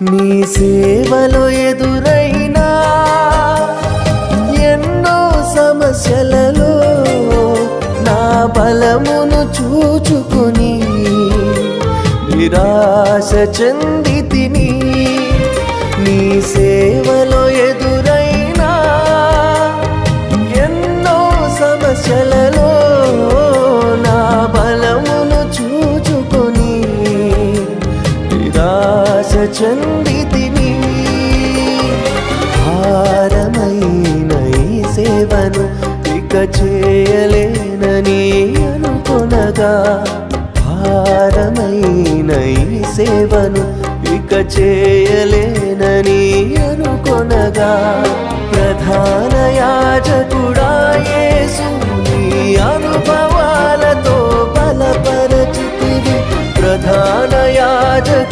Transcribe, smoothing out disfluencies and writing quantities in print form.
నీ సేవలో ఎదురైనా ఎన్నో సమస్యలలో నా బలమును చూచుకొని నిరాశ చెందితిని. నీ సేవలో ఎదురైనా ఎన్నో సమస్యలలో నా బలమును చూచుకొని నిరాశ చెందితిని. భారమైన ఈ సేవను ఇక చేయలేనని అనుకొనగా, భారమైన ఈ సేవను ఇక చేయలేనని అనుకొనగా, ప్రధాన యాజకుడా యేసు నీ అనుభవాలతో బలపరచితివి. ప్రధాన యాజకుడా